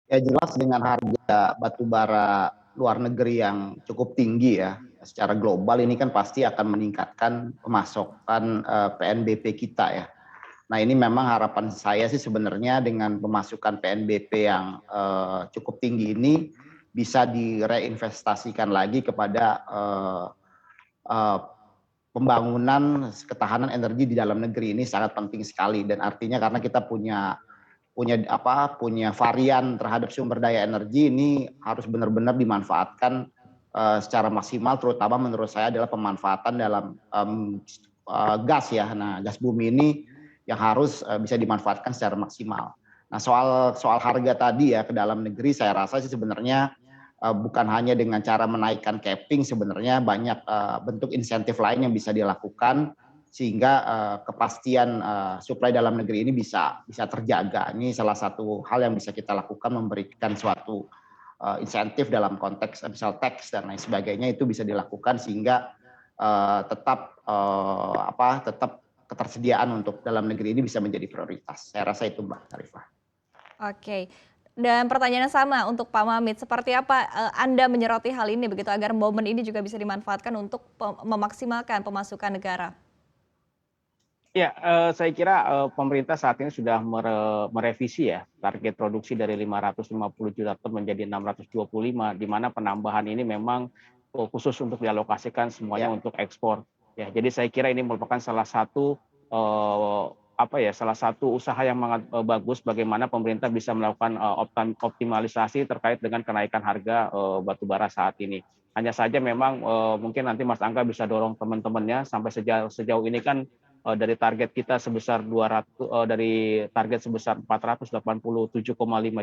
Ya jelas dengan harga batu bara luar negeri yang cukup tinggi ya, secara global ini kan pasti akan meningkatkan pemasukan PNBP kita ya. Nah ini memang harapan saya sih sebenarnya dengan pemasukan PNBP yang cukup tinggi ini bisa direinvestasikan lagi kepada uh, pembangunan ketahanan energi di dalam negeri ini sangat penting sekali dan artinya karena kita punya varian terhadap sumber daya energi ini harus benar-benar dimanfaatkan secara maksimal, terutama menurut saya adalah pemanfaatan dalam gas ya. Nah, gas bumi ini yang harus bisa dimanfaatkan secara maksimal. Nah, soal harga tadi ya ke dalam negeri, saya rasa sih sebenarnya bukan hanya dengan cara menaikkan capping, sebenarnya banyak bentuk insentif lain yang bisa dilakukan sehingga kepastian suplai dalam negeri ini bisa terjaga. Ini salah satu hal yang bisa kita lakukan, memberikan suatu insentif dalam konteks misal tax dan lain sebagainya, itu bisa dilakukan sehingga tetap ketersediaan untuk dalam negeri ini bisa menjadi prioritas. Saya rasa itu Mbak Arifah. Oke. Dan pertanyaannya sama untuk Pak Mamit, seperti apa Anda menyoroti hal ini begitu agar momen ini juga bisa dimanfaatkan untuk memaksimalkan pemasukan negara? Ya, saya kira pemerintah saat ini sudah merevisi ya target produksi dari 550 juta ton menjadi 625, di mana penambahan ini memang khusus untuk dialokasikan semuanya Ya. untuk ekspor. Ya, jadi saya kira ini merupakan salah satu salah satu usaha yang sangat bagus bagaimana pemerintah bisa melakukan optimalisasi terkait dengan kenaikan harga batu bara saat ini. Hanya saja memang mungkin nanti Mas Angga bisa dorong teman-temannya sampai sejauh ini kan dari target kita sebesar 487,5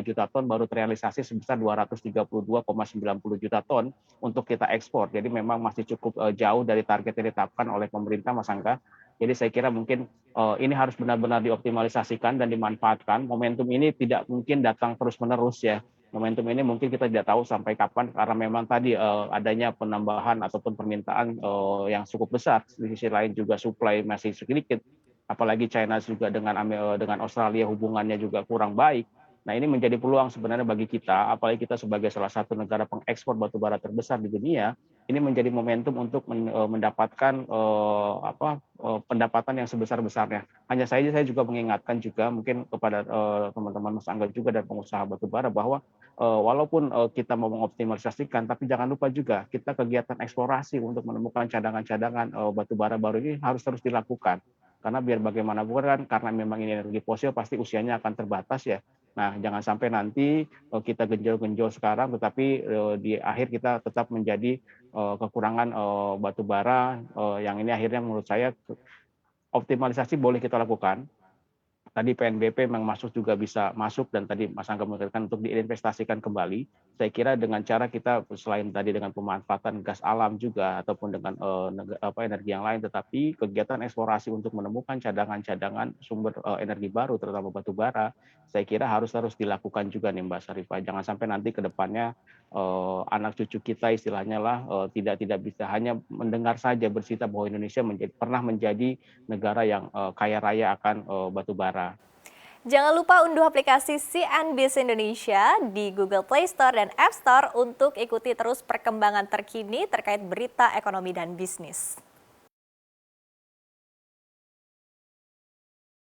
juta ton baru terrealisasi sebesar 232,90 juta ton untuk kita ekspor. Jadi memang masih cukup jauh dari target yang ditetapkan oleh pemerintah, Mas Angga. Jadi saya kira mungkin ini harus benar-benar dioptimalisasikan dan dimanfaatkan. Momentum ini tidak mungkin datang terus-menerus ya. Momentum ini mungkin kita tidak tahu sampai kapan karena memang tadi adanya penambahan ataupun permintaan yang cukup besar. Di sisi lain juga supply masih sedikit. Apalagi China juga dengan Australia hubungannya juga kurang baik. Nah ini menjadi peluang sebenarnya bagi kita, apalagi kita sebagai salah satu negara pengekspor batu bara terbesar di dunia, ini menjadi momentum untuk mendapatkan pendapatan yang sebesar-besarnya. Hanya saja saya juga mengingatkan juga mungkin kepada teman-teman Mas Angga juga dan pengusaha batu bara bahwa walaupun kita mau mengoptimalisasikan, tapi jangan lupa juga kita kegiatan eksplorasi untuk menemukan cadangan-cadangan batu bara baru ini harus terus dilakukan. Karena biar bagaimanapun kan karena memang ini energi fosil pasti usianya akan terbatas ya. Nah, jangan sampai nanti kita genjol-genjol sekarang, tetapi di akhir kita tetap menjadi kekurangan batu bara yang ini akhirnya menurut saya optimalisasi boleh kita lakukan. Tadi PNBP memang masuk juga bisa masuk dan tadi Mas Angga mengatakan untuk diinvestasikan kembali. Saya kira dengan cara kita selain tadi dengan pemanfaatan gas alam juga ataupun dengan energi yang lain, tetapi kegiatan eksplorasi untuk menemukan cadangan-cadangan sumber energi baru terutama batu bara, saya kira harus dilakukan juga nih Mbak Sarifah. Jangan sampai nanti ke depannya anak cucu kita istilahnya lah tidak bisa hanya mendengar saja bercerita bahwa Indonesia pernah menjadi negara yang kaya raya akan batu bara. Jangan lupa unduh aplikasi CNBC Indonesia di Google Play Store dan App Store untuk ikuti terus perkembangan terkini terkait berita ekonomi dan bisnis.